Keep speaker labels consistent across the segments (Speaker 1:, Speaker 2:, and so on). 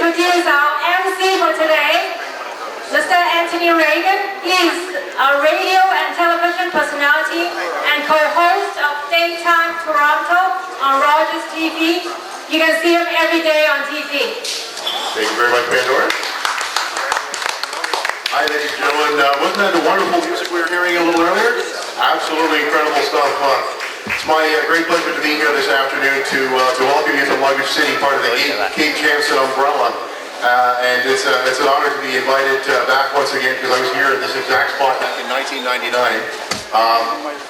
Speaker 1: introduce our MC for today, Mr. Anthony Reagan. He is a radio and television personality and co-host of Daytime Toronto on Rogers TV. You can see him every day on TV.
Speaker 2: Thank you very much, Pandora. Hi, ladies and gentlemen. Wasn't that the wonderful music we were hearing a little earlier? Absolutely incredible stuff. It's my great pleasure to be here this afternoon to welcome you to Luggage City, part of the KJamson umbrella. And it's an honor to be invited back once again, because I was here in this exact spot back in 1999,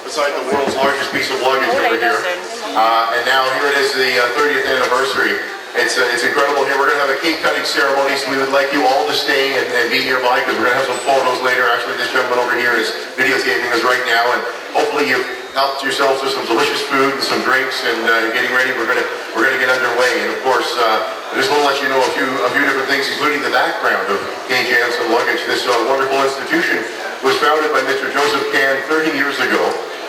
Speaker 2: beside the world's largest piece of luggage over here. And now here it is, the 30th anniversary. It's incredible here. We're going to have a cake cutting ceremony, so we would like you all to stay and be nearby, because we're going to have some photos later. Actually, this gentleman over here is videotaping us right now, and hopefully you've helped yourselves with some delicious food and some drinks, and getting ready. We're going to get underway. And of course, I just want to let you know a few different things, including the background of KJamson Luggage. This wonderful institution was founded by Mr. Joseph Can 30 years ago.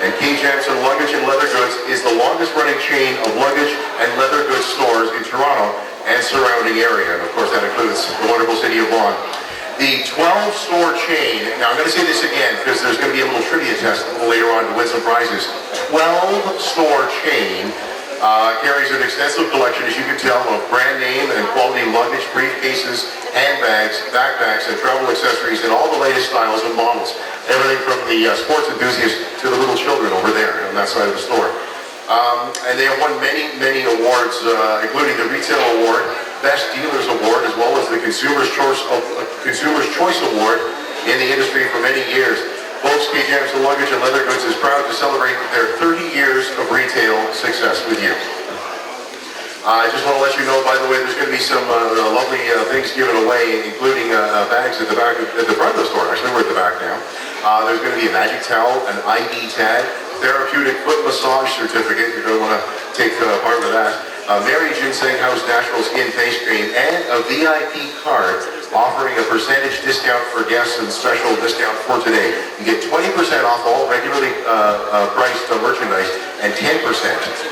Speaker 2: And KJamson Luggage and Leather Goods is the longest running chain of luggage and leather goods stores in Toronto and surrounding area. And of course that includes the wonderful city of Vaughan. The 12-store chain, now I'm going to say this again because there's going to be a little trivia test a little later on to win some prizes. 12-store chain carries an extensive collection, as you can tell, of brand name and quality luggage, briefcases, handbags, backpacks, and travel accessories in all the latest styles and models. Everything from the sports enthusiasts to the little children over there on that side of the store. And they have won many awards, including the Retail Award, Best Dealers Award, as well as the Consumer's Choice Award in the industry for many years. Folks, KJamson Luggage and Leather Goods is proud to celebrate their 30 years of retail success with you. I just want to let you know, by the way, there's going to be some lovely things given away, including bags at the back, at the front of the store. Actually, we're at the back now. There's going to be a magic towel, an ID tag, therapeutic foot massage certificate. You're going to want to take part of that. Mary Ginseng House Natural Skin Face Cream, and a VIP card offering a percentage discount for guests and special discount for today. You get 20% off all regularly priced merchandise and 10%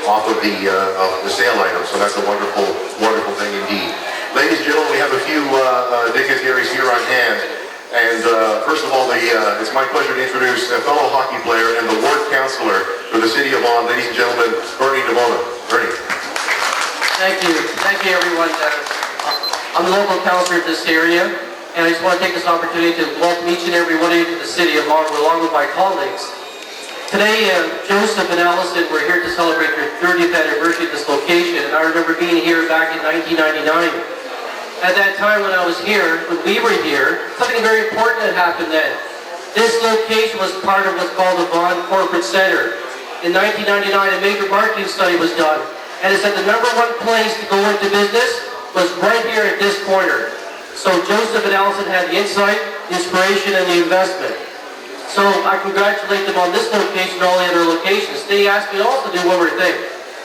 Speaker 2: off of the sale items. So that's a wonderful, wonderful thing indeed. Ladies and gentlemen, we have a few dignitaries here on hand. And first of all, it's my pleasure to introduce a fellow hockey player and the ward councillor for the City of Vaughan, ladies and gentlemen, Bernie DeMona. Bernie.
Speaker 3: Thank you everyone. I'm the local councillor of this area, and I just want to take this opportunity to welcome each and every one of you to the City of Vaughan along with my colleagues. Today, Joseph and Allison were here to celebrate their 30th anniversary at this location, and I remember being here back in 1999. At that time when I was here, when we were here, something very important had happened then. This location was part of what's called the Vaughan Corporate Center. In 1999, a major marketing study was done, and it said the #1 place to go into business was right here at this corner. So Joseph and Allison had the insight, the inspiration, and the investment. So I congratulate them on this location and all the other locations. They asked me also to do one more thing.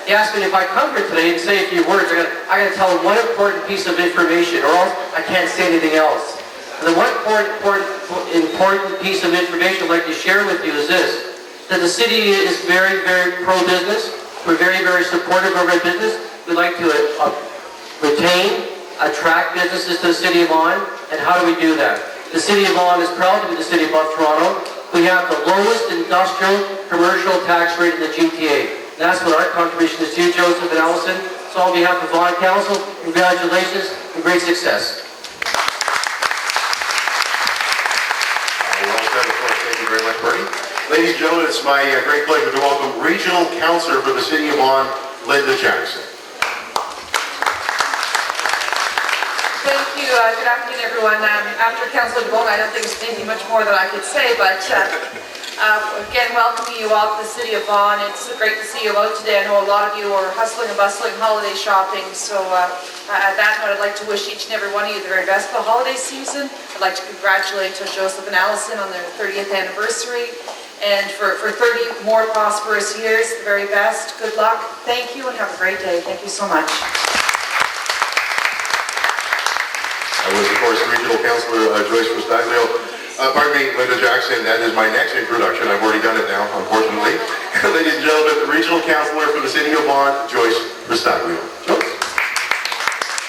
Speaker 3: He asked me if I come here today and say a few words, I got to tell him one important piece of information, or else I can't say anything else. And the one important piece of information I'd like to share with you is this: that the city is very, very pro-business. We're very, very supportive of our business. We like to retain, attract businesses to the City of Vaughan. And how do we do that? The City of Vaughan is proud to be the city above Toronto. We have the lowest industrial commercial tax rate in the GTA. That's what our contribution is to you, Joseph and Allison. So on behalf of Vaughan Council, congratulations and great success.
Speaker 2: Well said, of course. Thank you very much, Bernie. Ladies and gentlemen, it's my great pleasure to welcome Regional Councillor for the City of Vaughan, Linda Jackson.
Speaker 4: Thank you. Good afternoon, everyone. After Councillor DeBona, I don't think there's anything much more that I could say, but again, welcoming you all to the City of Vaughan. It's great to see you out today. I know a lot of you are hustling and bustling holiday shopping, so at that note, I'd like to wish each and every one of you the very best for the holiday season. I'd like to congratulate Joseph and Allison on their 30th anniversary, and for 30 more prosperous years, the very best. Good luck. Thank you, and have a great day. Thank you so much.
Speaker 2: I was, of course, Regional Councillor Joyce Rustaglio. Pardon me, Linda Jackson, that is my next introduction. I've already done it now, unfortunately. Ladies and gentlemen, the Regional Councillor for the City of Vaughan, Joyce Rustaglio. Joyce?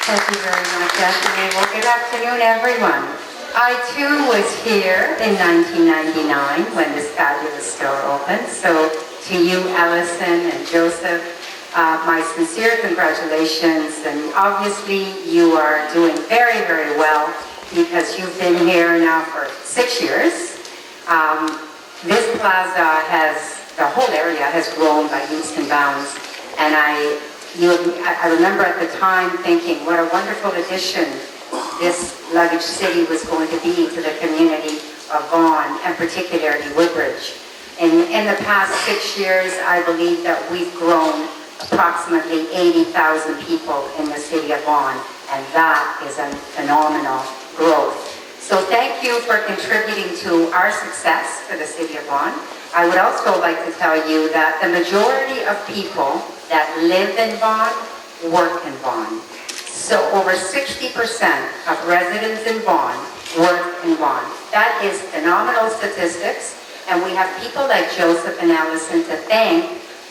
Speaker 5: Thank you very much, Anthony. Well, good afternoon, everyone. I, too, was here in 1999 when this fabulous store opened. So to you, Allison and Joseph, my sincere congratulations. And obviously, you are doing very, very well, because you've been here now for 6 years. This plaza the whole area has grown by leaps and bounds. And I remember at the time thinking what a wonderful addition this luggage city was going to be to the community of Vaughan, and particularly Woodbridge. In the past 6 years, I believe that we've grown approximately 80,000 people in the city of Vaughan, and that is a phenomenal growth. So thank you for contributing to our success for the City of Vaughan. I would also like to tell you that the majority of people that live in Vaughan work in Vaughan. So over 60% of residents in Vaughan work in Vaughan. That is phenomenal statistics, and we have people like Joseph and Allison to thank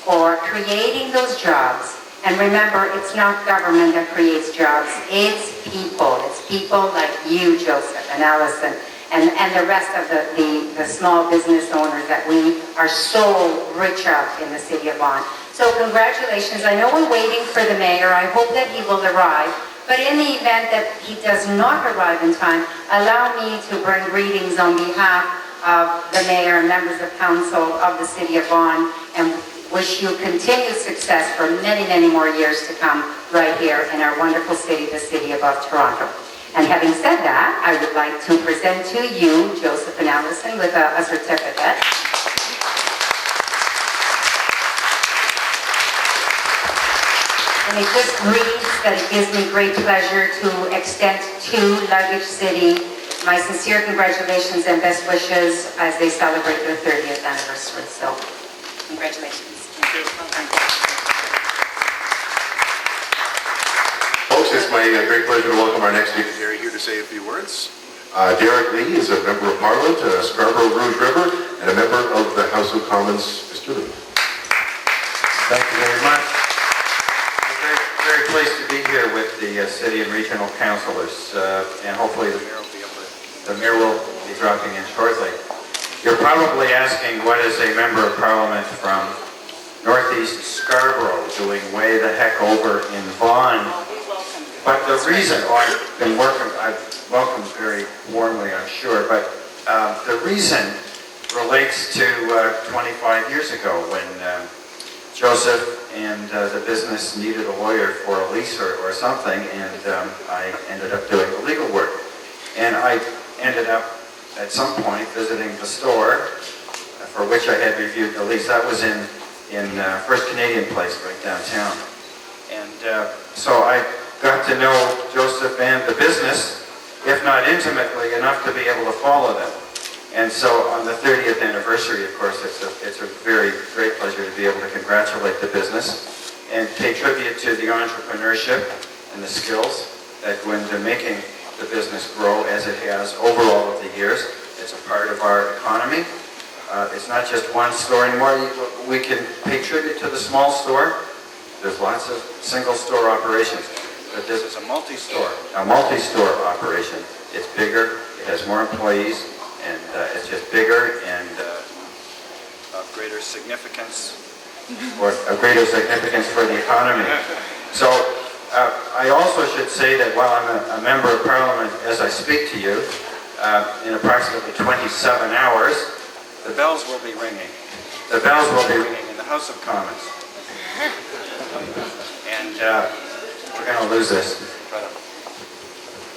Speaker 5: for creating those jobs. And remember, it's not government that creates jobs, it's people. It's people like you, Joseph and Allison, and the rest of the small business owners that we are so rich of in the City of Vaughan. So congratulations. I know we're waiting for the mayor. I hope that he will arrive. But in the event that he does not arrive in time, allow me to bring greetings on behalf of the mayor and members of council of the City of Vaughan, and wish you continued success for many, many more years to come right here in our wonderful city, the city above Toronto. And having said that, I would like to present to you, Joseph and Allison, with a certificate. And it just reads that it gives me great pleasure to extend to Luggage City my sincere congratulations and best wishes as they celebrate their 30th anniversary. So, congratulations.
Speaker 2: Folks, it's it's my great pleasure to welcome our next dignitary here to say a few words. Derek Lee is a Member of Parliament, Scarborough Rouge River, and a member of the House of Commons. Mr. Lee.
Speaker 6: Thank you very much. I'm very pleased to be here with the city and regional councillors, and hopefully the mayor will be dropping in shortly. You're probably asking, what is a member of Parliament from Northeast Scarborough doing way the heck over in Vaughan? But the reason, I've welcomed very warmly, I'm sure, but the reason relates to 25 years ago when Joseph and the business needed a lawyer for a lease or something, and I ended up doing the legal work. And I ended up at some point visiting the store for which I had reviewed the lease. That was in First Canadian Place right downtown. And so I got to know Joseph and the business, if not intimately enough to be able to follow them. And so on the 30th anniversary, of course, it's a very great pleasure to be able to congratulate the business and pay tribute to the entrepreneurship and the skills that go into making the business grow as it has over all of the years. It's a part of our economy. It's not just one store anymore. We can pay tribute to the small store. There's lots of single store operations. But this is a multi-store operation. It's bigger, it has more employees, and it's just bigger and of greater significance for the economy. So I also should say that while I'm a member of Parliament as I speak to you, in approximately 27 hours, the bells will be ringing. The bells will be ringing in the House of Commons. And we're going to lose this.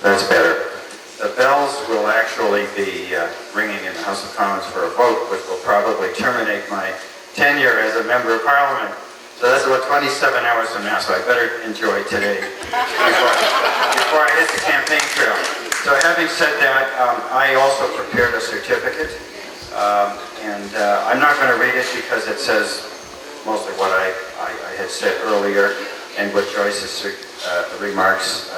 Speaker 6: That's better. The bells will actually be ringing in the House of Commons for a vote, which will probably terminate my tenure as a Member of Parliament. So that's about 27 hours from now, so I better enjoy today before I hit the campaign trail. So having said that, I also prepared a certificate, and I'm not going to read it because it says mostly what I had said earlier and what Joyce's remarks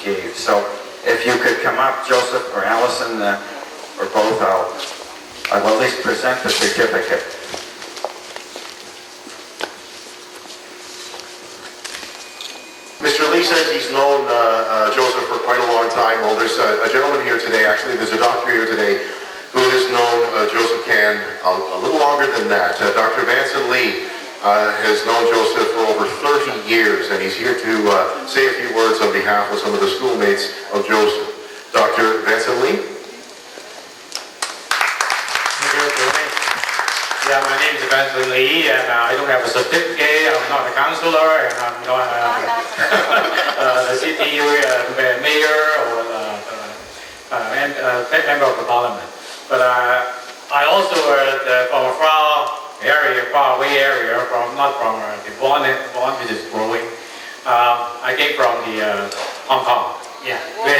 Speaker 6: gave. So if you could come up, Joseph or Allison, or both, I will at least present the certificate.
Speaker 2: Mr. Lee says he's known Joseph for quite a long time. Well, there's a gentleman here today, actually, there's a doctor here today who has known Joseph Can a little longer than that. Dr. Vanson Lee has known Joseph for over 30 years, and he's here to say a few words on behalf of some of the schoolmates of Joseph. Dr. Vanson Lee?
Speaker 7: Yeah, my name is Benson Lee, and I don't have a certificate. I'm not a councillor, and I'm not a city mayor or member of the parliament. But I also from a far away area, not from the Vaughan, which is growing. I came from the Hong Kong. Yeah, where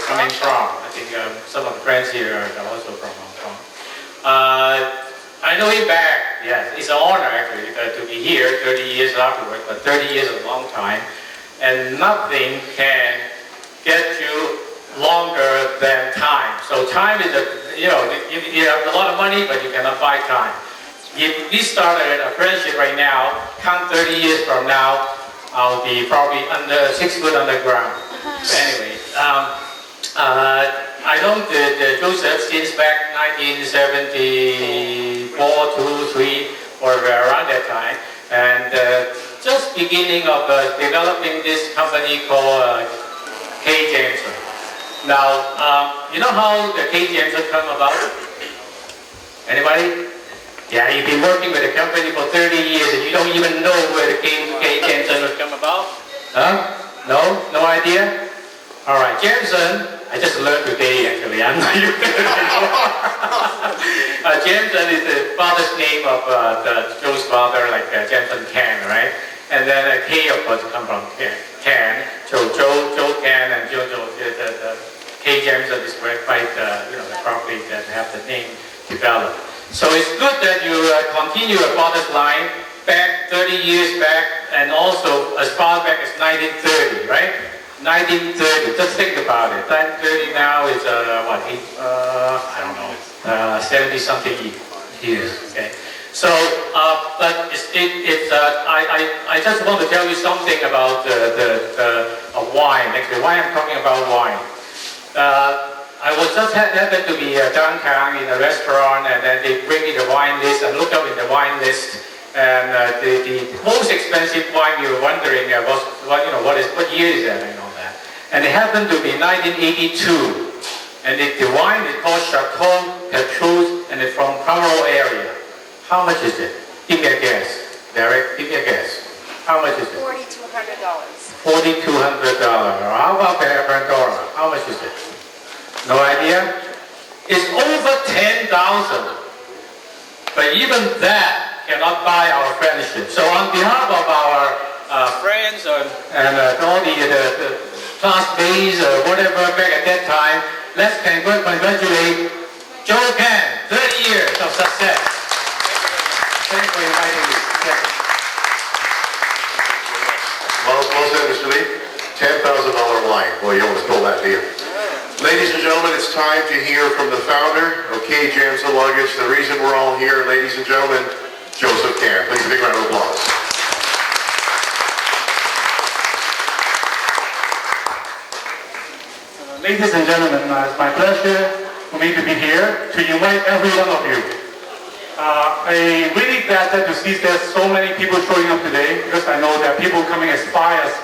Speaker 7: coming from. I think some of the friends here are also from Hong Kong. I know him back. Yes, it's an honor actually to be here 30 years afterwards, but 30 years is a long time, and nothing can get you longer than time. So time is you have a lot of money, but you cannot buy time. If we started a friendship right now, count 30 years from now, I'll be probably 6 foot underground. So anyway, I know Joseph since back 1974, 2, 3, or around that time, and just beginning of developing this company called KJamson. Now, you know how the KJamson come about? Anybody? Yeah, you've been working with the company for 30 years and you don't even know where the KJamson has come about? Huh? No? No idea? Alright, Jamson, I just learned today actually, I'm not even anymore. Jamson is the father's name of Joe's father, like Jamson Can, right? And then K of course come from Can. So Joe Can and Joe, the KJamson is quite the property that have the name developed. So it's good that you continue a father's line back 30 years back, and also as far back as 1930, right? 1930, just think about it. 1930 now is what, I don't know, 70 something years, okay? So, but I just want to tell you something about the wine. Actually, why I'm talking about wine. I was just happened to be downtown in a restaurant, and then they bring me the wine list. I looked up in the wine list, and the most expensive wine you were wondering was what year is that and all that. And it happened to be 1982, and the wine is called Chateau Petrus, and it's from Carmel area. How much is it? Give me a guess. Derek, give me a guess. How much is it?
Speaker 4: $4,200.
Speaker 7: $4,200. How about Pandora? How much is it? No idea? It's over 10,000. But even that cannot buy our friendship. So on behalf of our friends and all the classmates or whatever back at that time, let's congratulate Joe Pan, 30 years of success. Thanks for inviting me.
Speaker 2: Well said, Mr. Lee. $10,000 wine. Boy, you almost stole that deal. Ladies and gentlemen, it's time to hear from the founder of KJamson Luggage. The reason we're all here, ladies and gentlemen, Joseph Can. Please a big round of applause.
Speaker 8: Ladies and gentlemen, it's my pleasure for me to be here to invite every one of you. I'm really glad to see there's so many people showing up today, because I know there are people coming as far as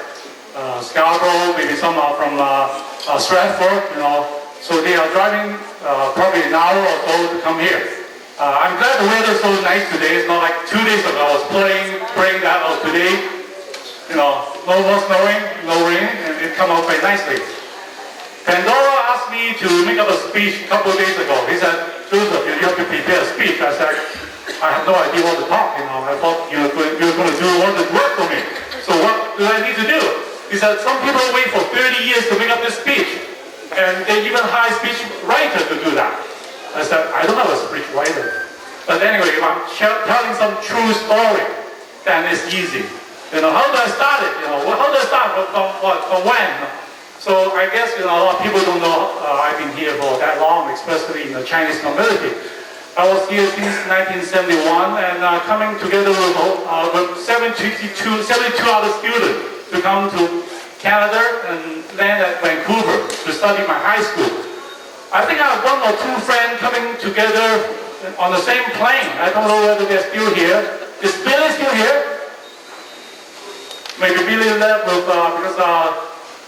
Speaker 8: Scarborough, maybe some are from Stratford, so they are driving probably an hour or so to come here. I'm glad the weather is so nice today. It's not like 2 days ago I was praying that today, no more snowing, no rain, and it come out very nicely. Pandora asked me to make up a speech a couple of days ago. He said, Joseph, you have to prepare a speech. I said, I have no idea what to talk, I thought you were going to do all the work for me. So what do I need to do? He said, some people wait for 30 years to make up this speech. And they even hire a speech writer to do that. I said, I don't have a speech writer. But anyway, if I'm telling some true story, then it's easy. How do I start it? How do I start? From when? So I guess a lot of people don't know I've been here for that long, especially in the Chinese community. I was here since 1971, and coming together with 72 other students to come to Canada and land at Vancouver to study my high school. I think I have one or two friends coming together on the same plane. I don't know whether they're still here. Is Billy still here? Maybe Billy left with because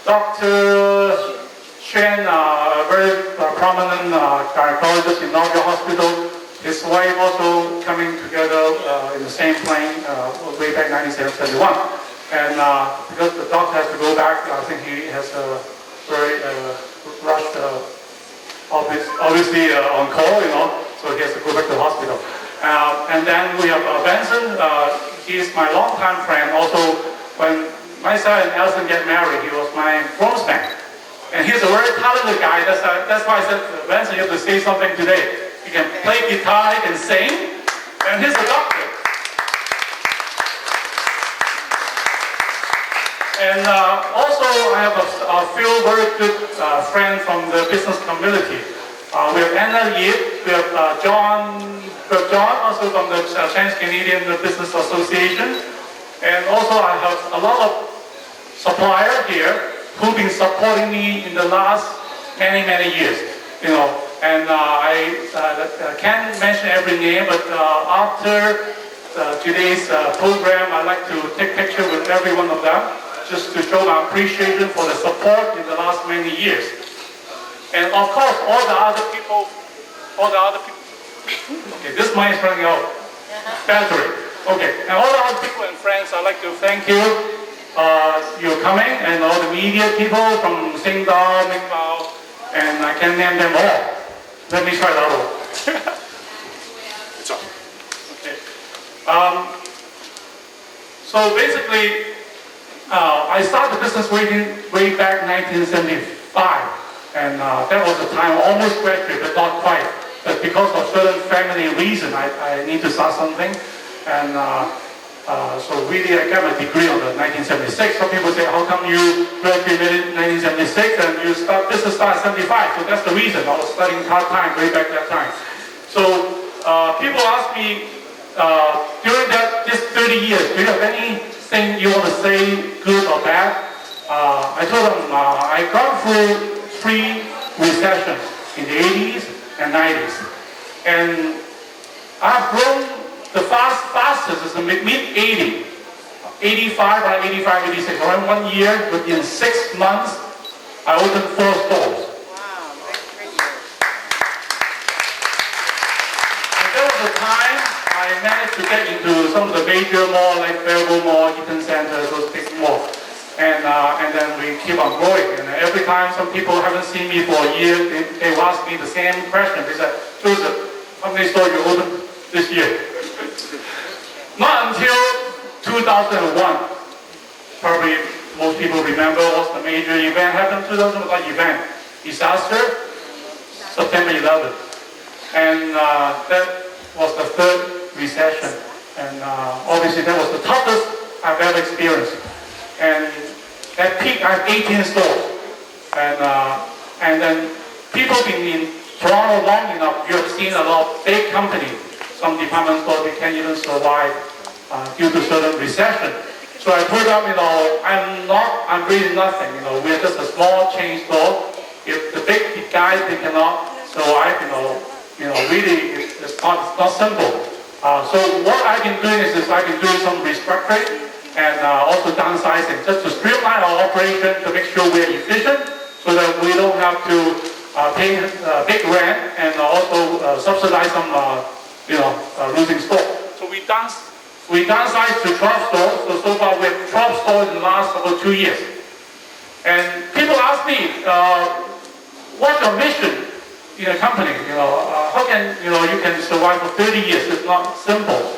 Speaker 8: Dr. Chen, a very prominent gynecologist in Northern Hospital, his wife also coming together in the same plane way back 1971. And because the doctor has to go back, I think he has a very rushed, obviously on call, so he has to go back to the hospital. And then we have Benson. He is my longtime friend. Also, when myself and Elson get married, he was my groomsman. And he's a very talented guy. That's why I said, Benson, you have to say something today. He can play guitar, he can sing, and he's a doctor. And also, I have a few very good friends from the business community. We have Anna Yip, we have John, also from the Chinese Canadian Business Association. And also, I have a lot of suppliers here who've been supporting me in the last many years. And I can't mention every name, but after today's program, I'd like to take picture with every one of them, just to show my appreciation for the support in the last many years. And of course, all the other people, okay, this mic is running out, battery. Okay, and all the other people and friends, I'd like to thank you. You're coming, and all the media people from Singdao, Mingdao, and I can't name them all. Let me try that one.
Speaker 2: It's on.
Speaker 8: Okay. So basically, I started the business way back 1975, and that was the time I almost graduated, but not quite. But because of certain family reason, I need to start something. And So really, I got my degree on the 1976. Some people say, how come you graduated in 1976 and you business started in 75? So that's the reason. I was studying part-time way back that time. So people ask me, during this 30 years, do you have anything you want to say, good or bad? I told them I've gone through 3 recessions in the 80s and 90s. And I've grown the fastest is the mid-80s, 85 or 85, 86. Around 1 year, within 6 months, I opened 4 stores.
Speaker 5: Wow, great year.
Speaker 8: And there was a time I managed to get into some of the major malls like Fairview Mall, Eaton Center, those big malls. And then we keep on growing. And every time some people haven't seen me for a year, they ask me the same question. They said, Joseph, how many stores you opened this year? Not until 2001. Probably most people remember what's the major event happened in 2001 event. Disaster, September 11th. And that was the 3rd recession. And obviously that was the toughest I've ever experienced. And at peak, I have 18 stores. And then people been in Toronto long enough, you have seen a lot of big companies. Some department stores, they can't even survive due to certain recession. So I told them, I'm really nothing. We're just a small chain store. If the big guys, they cannot survive, really, it's not simple. So what I've been doing is I've been doing some restructuring and also downsizing, just to streamline our operation to make sure we're efficient, so that we don't have to pay big rent and also subsidize some, losing stores. So we downsized to 12 stores. So far we have 12 stores in the last about 2 years. And people ask me, what's your mission in a company? How can you can survive for 30 years? It's not simple.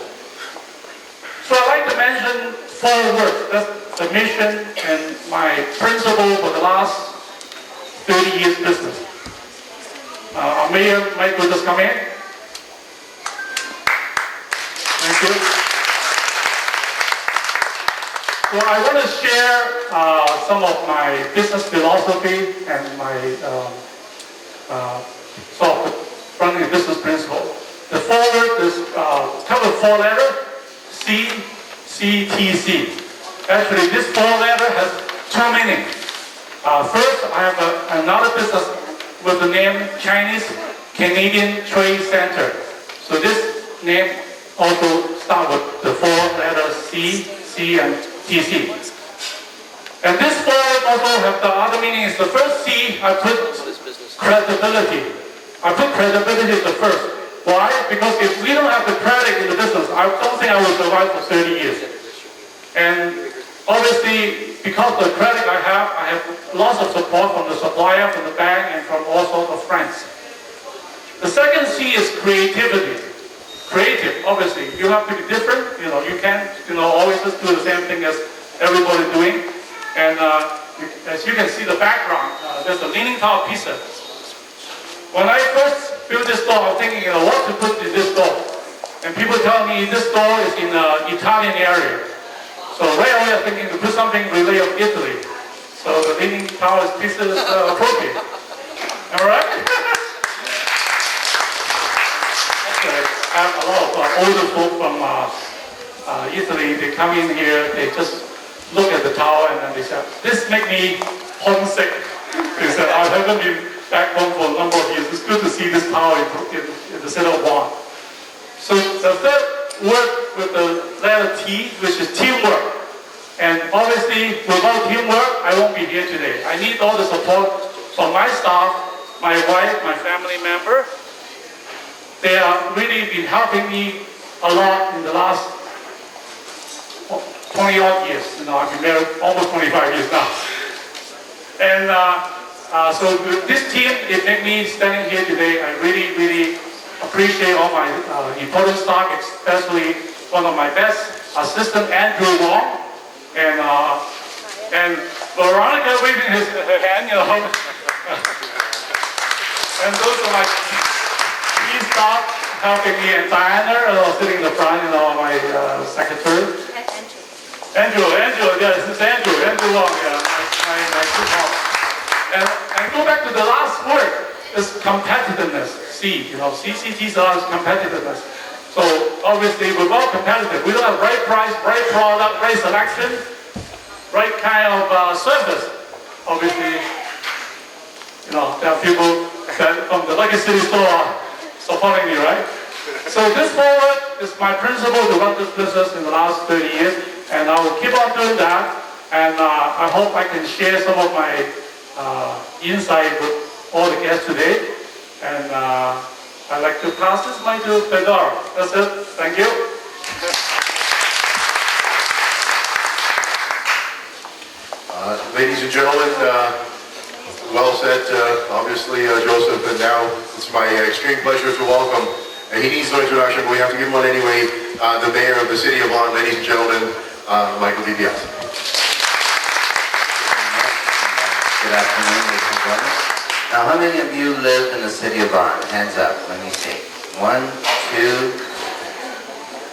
Speaker 8: So I like to mention 4 words. That's the mission and my principle for the last 30 years business. Our mayor, Mike, will just come in. Thank you. So I want to share some of my business philosophy and my sort of running a business principle. The 4 words is come with 4 letters, CTC. Actually, this 4 letter has 2 meanings. First, I have another business with the name Chinese Canadian Trade Center. So this name also starts with the 4 letters C, and TC. And this 4 also have the other meanings. The first C, I put credibility. I put credibility the first. Why? Because if we don't have the credit in the business, I don't think I will survive for 30 years. And obviously, because of the credit I have lots of support from the supplier, from the bank, and from all sorts of friends. The second C is creativity. Creative, obviously, you have to be different. You can't, always just do the same thing as everybody doing. And as you can see the background, there's a Leaning Tower pizza. When I first built this store, I was thinking, what to put in this store. And people tell me this store is in the Italian area. So right away I'm thinking to put something related to Italy. So the Leaning Tower pizza is appropriate. Am I right? Okay. I have a lot of older folk from Italy. They come in here, they just look at the tower and then they say, this makes me homesick. They said, I haven't been back home for a number of years. It's good to see this tower in the center of Vaughan. So the third word with the letter T, which is teamwork. And obviously, without teamwork, I won't be here today. I need all the support from my staff, my wife, my family member. They have really been helping me a lot in the last 20-odd years. I've been married almost 25 years now. And so this team, it made me standing here today. I really, really appreciate all my important staff, especially one of my best assistant, Andrew Wong, and Veronica waving her hand, And those are my key staff, helping me, and Diana, sitting in the front, my secretary. Andrew, yes, it's Andrew Long, my good help. And go back to the last word, is competitiveness. CCT stands for competitiveness. So obviously we're all competitive. We don't have right price, right product, right selection, right kind of service. Obviously, there are people that from the Lucky City store supporting me, right? So this forward is my principle to run this business in the last 30 years, and I will keep on doing that. And I hope I can share some of my insight with all the guests today. And I'd like to pass this mic to Fedor. That's it. Thank you.
Speaker 2: Ladies and gentlemen, well said, obviously, Joseph, and now it's my extreme pleasure to welcome, and he needs no introduction, but we have to give him one anyway, the mayor of the city of Vaughan, ladies and gentlemen, Michael DiBiase.
Speaker 9: Good afternoon, ladies and gentlemen. Now, how many of you live in the city of Vaughan? Hands up, let me see. 1, 2.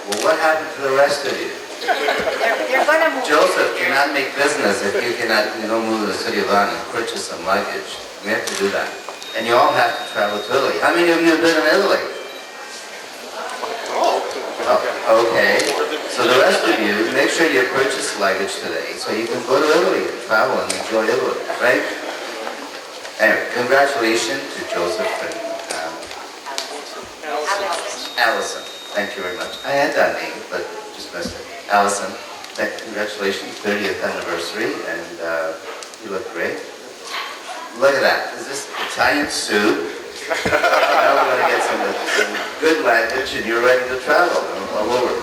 Speaker 9: Well, what happened to the rest of you?
Speaker 5: They're going to move.
Speaker 9: Joseph cannot make business if you cannot move to the city of Vaughan and purchase some luggage. We have to do that. And you all have to travel to Italy. How many of you have been in Italy? Oh, okay. So the rest of you, make sure you purchase luggage today so you can go to Italy and travel and enjoy Italy, right? Anyway, congratulations to Joseph and Allison. Thank you very much. I had that name, but just missed it. Allison, congratulations, 30th anniversary, and you look great. Look at that. Is this Italian soup? Now we're going to get some good luggage, and you're ready to travel all over.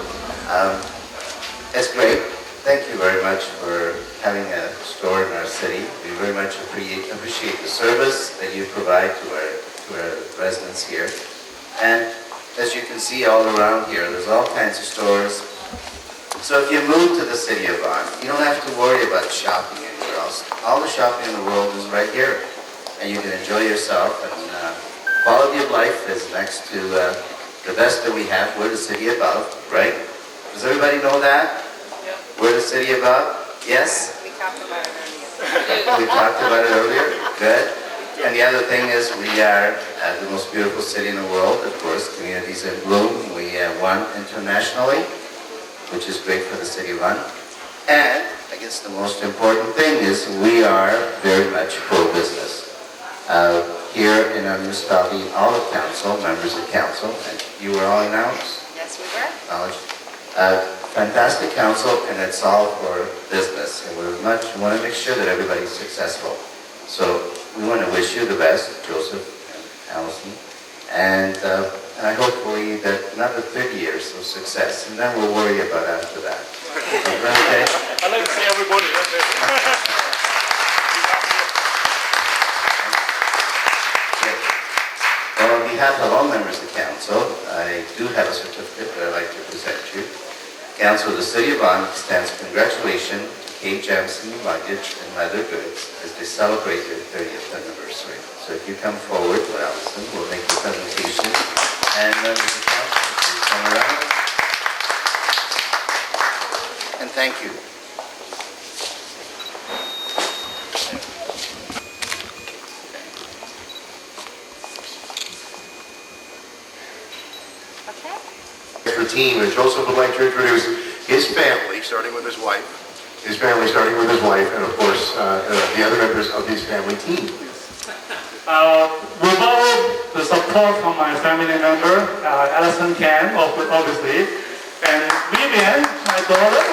Speaker 9: It's great. Thank you very much for having a store in our city. We very much appreciate the service that you provide to our residents here. And as you can see all around here, there's all kinds of stores. So if you move to the city of Vaughan, you don't have to worry about shopping anywhere else. All the shopping in the world is right here. And you can enjoy yourself, and quality of life is next to the best that we have. We're the city above, right? Does everybody know that? We're the city above? Yes?
Speaker 5: We talked about it earlier.
Speaker 9: We talked about it earlier? Good. And the other thing is we are the most beautiful city in the world, of course. Communities in bloom. We won internationally, which is great for the city of Vaughan. And I guess the most important thing is we are very much pro-business. Here in our municipality, all of council, members of council, and you were all announced?
Speaker 5: Yes, we were.
Speaker 9: Acknowledged. Fantastic council, and it's all for business. And we want to make sure that everybody's successful. So we want to wish you the best, Joseph and Allison. And I hopefully that another 30 years of success, and then we'll worry about after that. Okay?
Speaker 8: I'd like to see everybody.
Speaker 9: Well, on behalf of all members of council, I do have a certificate that I'd like to present you. Council of the City of Vaughan extends congratulations to KJamson Luggage and Leather Goods as they celebrate their 30th anniversary. So if you come forward with Allison, we'll make the presentation. And members of council, please come around. And thank you.
Speaker 2: Team, and Joseph would like to introduce his family, starting with his wife. And of course, the other members of his family team.
Speaker 8: With all the support from my family member, Allison Can, obviously, and Vivian, my daughter.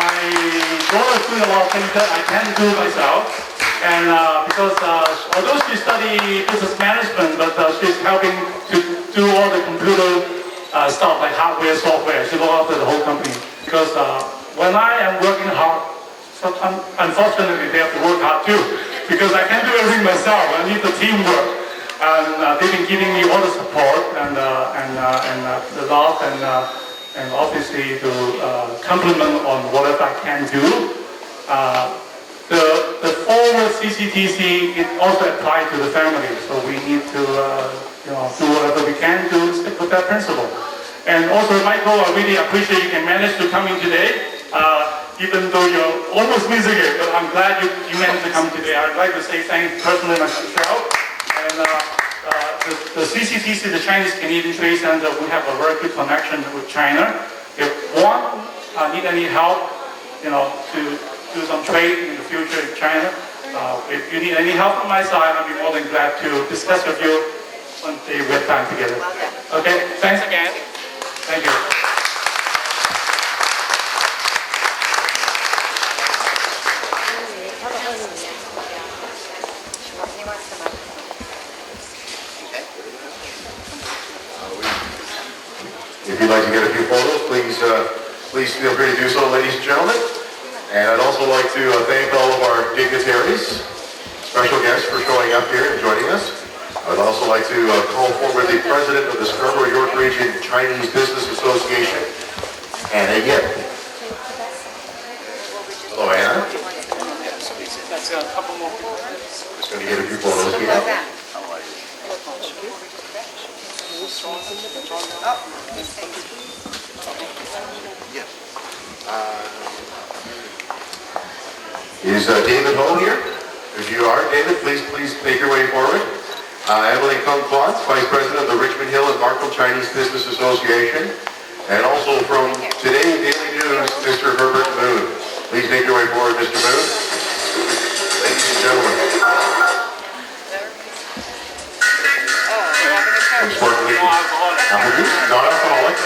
Speaker 8: My daughter is doing a lot of things that I can't do myself. And because although she studied business management, but she's helping to do all the computer stuff like hardware, software. She looks after the whole company. Because when I am working hard, unfortunately they have to work hard too. Because I can't do everything myself. I need the teamwork. And they've been giving me all the support and the love and obviously to compliment on whatever I can do. The forward CCTC, it also applies to the family. So we need to do whatever we can do that principle. And also, Michael, I really appreciate you can manage to come in today, even though you're almost missing it. But I'm glad you managed to come today. I'd like to say thanks personally myself. And the CCTC, the Chinese Canadian Trade Center, we have a very good connection with China. If one need any help, to do some trade in the future in China, if you need any help from my side, I'll be more than glad to discuss with you one day we have time together. Okay, thanks again. Thank you.
Speaker 2: If you'd like to get a few photos, please feel free to do so, ladies and gentlemen. And I'd also like to thank all of our dignitaries, special guests for showing up here and joining us. I'd also like to call forward the president of the Scarborough York Region Chinese Business Association, Anna Yip. Hello, Anna.
Speaker 8: That's a couple more people.
Speaker 2: Just going to get a few photos here. Is David Ho here? If you are, David, please make your way forward. Emily Kung-Klotz, Vice President of the Richmond Hill and Markham Chinese Business Association. And also from Today Daily News, Mr. Herbert Moon. Please make your way forward, Mr. Moon. Ladies and gentlemen. Sparkling apple juice, non-alcoholic.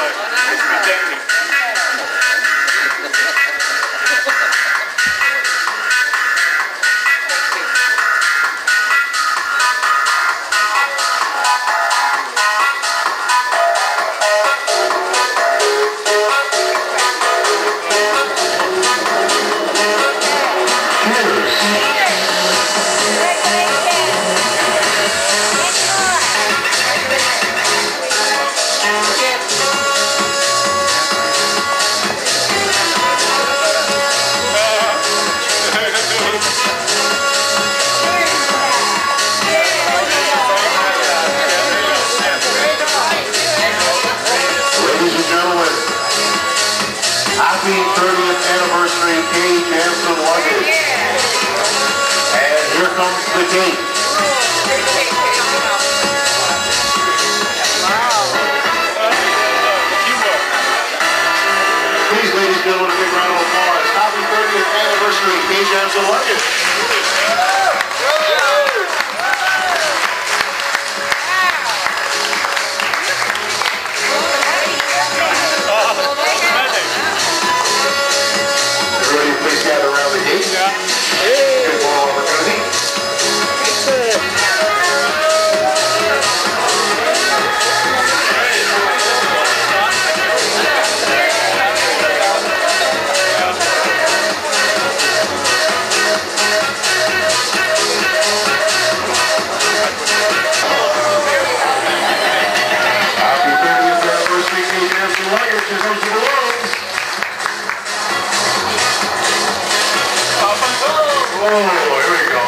Speaker 2: Happy 30th anniversary KJamson luggage. And here comes the cake. Please, ladies and gentlemen, a big round of applause. Happy 30th anniversary KJamson luggage. Please gather around the gate. Good photo opportunity. Happy 30th anniversary KJamson luggage. Here comes the balloons. Oh, here we go.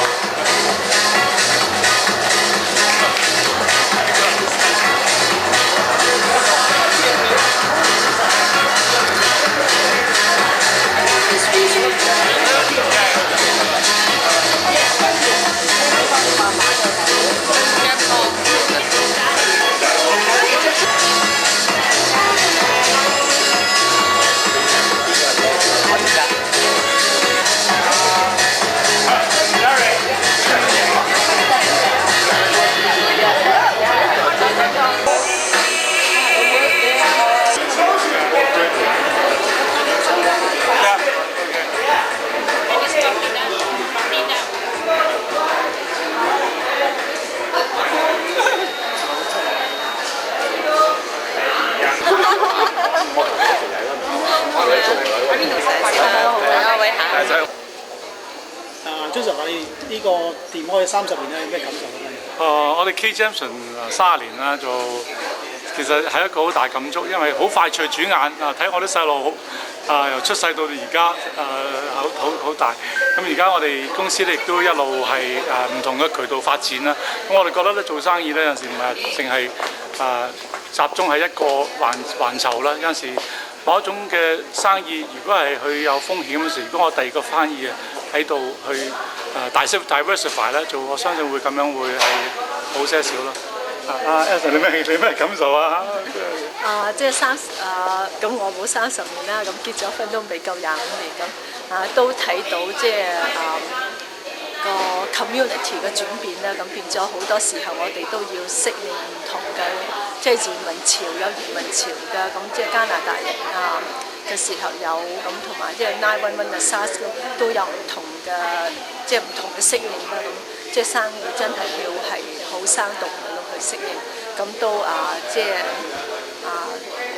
Speaker 10: Joseph，你呢個店開30年咧，有咩感受咧？
Speaker 8: 我哋 KJamson 30年啦，就其實係一個好大感觸，因為好快脆轉眼睇我啲細路由出世到而家好大。咁而家我哋公司咧亦都一路係唔同嘅渠道發展啦。咁我哋覺得咧做生意咧有陣時唔係淨係集中喺一個範疇啦。有陣時某一種嘅生意，如果係佢有風險嗰時，如果我第二個生意喺度去diversify 咧，我相信會咁樣會係好些少咯。Elsa 你咩感受啊？
Speaker 11: 即係咁我冇30年啦，咁結咗婚都未夠25年咁，都睇到即係個 community 嘅轉變啦，咁變咗好多時候我哋都要適應唔同嘅，即係移民潮有移民潮嘅，咁即係加拿大人嘅時候有咁，同埋即係911嘅 SARS 都有唔同嘅，即係唔同嘅適應啦，咁即係生意真係要係好生動嘅咯去適應，咁都即係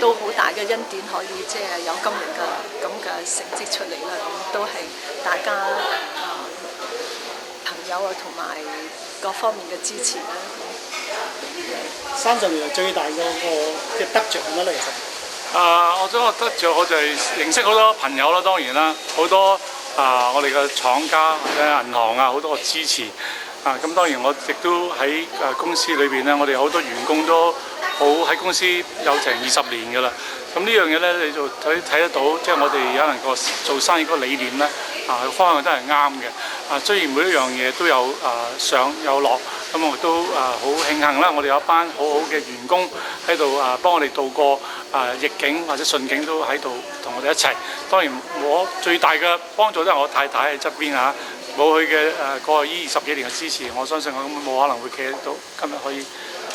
Speaker 11: 都好大嘅恩典可以即係有今年嘅咁嘅成績出嚟啦，咁都係大家朋友同埋各方面嘅支持啦。
Speaker 10: 30年嚟最大嗰個嘅得着係乜咧？其實
Speaker 8: 我想我得着我就係認識好多朋友啦，當然啦，好多我哋嘅廠家或者銀行好多個支持。咁當然我亦都喺公司裏邊咧，我哋好多員工都好喺公司有成20年㗎啦。咁呢樣嘢咧，你就睇得到，即係我哋有人個做生意個理念咧，方向都係啱嘅。雖然每一樣嘢都有上有落，咁我都好慶幸啦，我哋有一班好好嘅員工喺度幫我哋渡過逆境或者順境都喺度同我哋一齊。當然我最大嘅幫助都係我太太喺側邊冇佢嘅過去呢20幾年嘅支持，我相信我冇可能會企得到今日可以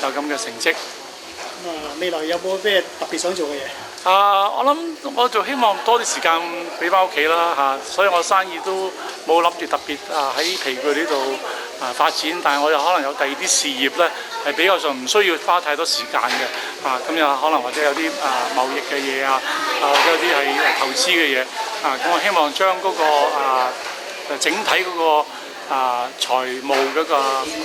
Speaker 8: 有咁嘅成績。
Speaker 10: 未來有冇咩特別想做嘅嘢？
Speaker 8: 我諗我就希望多啲時間俾翻屋企啦所以我生意都冇諗住特別喺皮具呢度發展，但係我又可能有第二啲事業咧係比較上唔需要花太多時間嘅咁又可能或者有啲貿易嘅嘢或者有啲係投資嘅嘢咁我希望將嗰個整體嗰個財務嗰個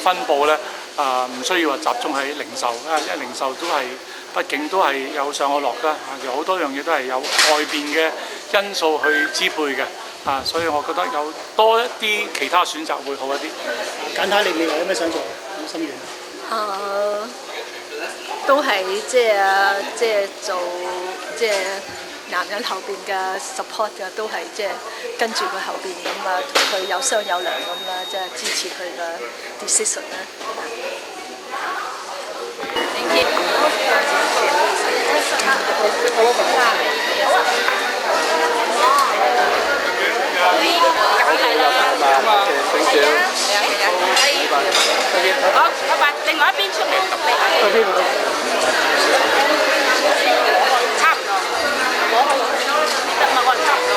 Speaker 8: 分佈咧唔需要話集中喺零售因為零售都係畢竟都係有上有落啦有好多樣嘢都係有外邊嘅因素去支配嘅所以我覺得有多一啲其他選擇會好一啲。
Speaker 10: 簡太，你未來有咩想做？有心願？
Speaker 11: 都係即係做即係男人後邊嘅 support 嘅，都係即係跟住佢後邊咁同佢有商有量咁即係支持佢嘅 decision 啦。Thank you。
Speaker 12: 好，我把另外一邊出嚟獨立下。差唔多。得咪我差唔多。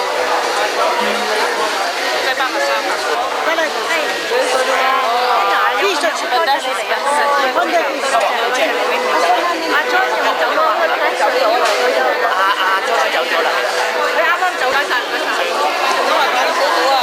Speaker 12: 再幫個箱。得啦，係。必須出多啲嚟嘅。阿 John 又走咗啦。阿 John 走咗啦。佢啱啱走緊晒，唔該晒。都係講得好好啊。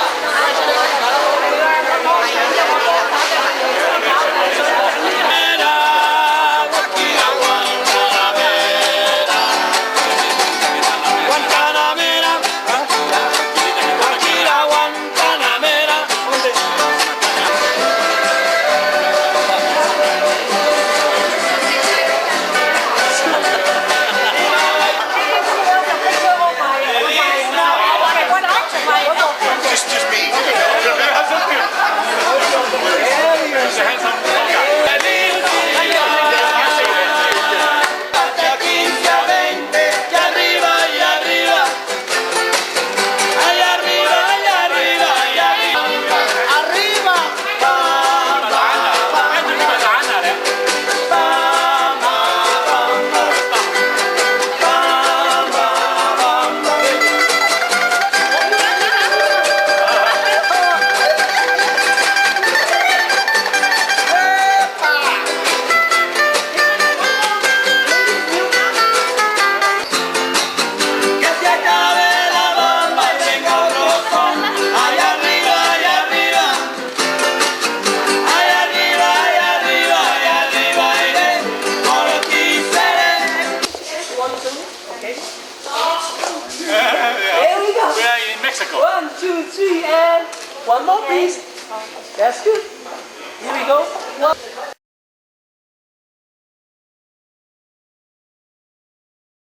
Speaker 13: 1, 2, 3, and one more please. That's good. Here we go. One.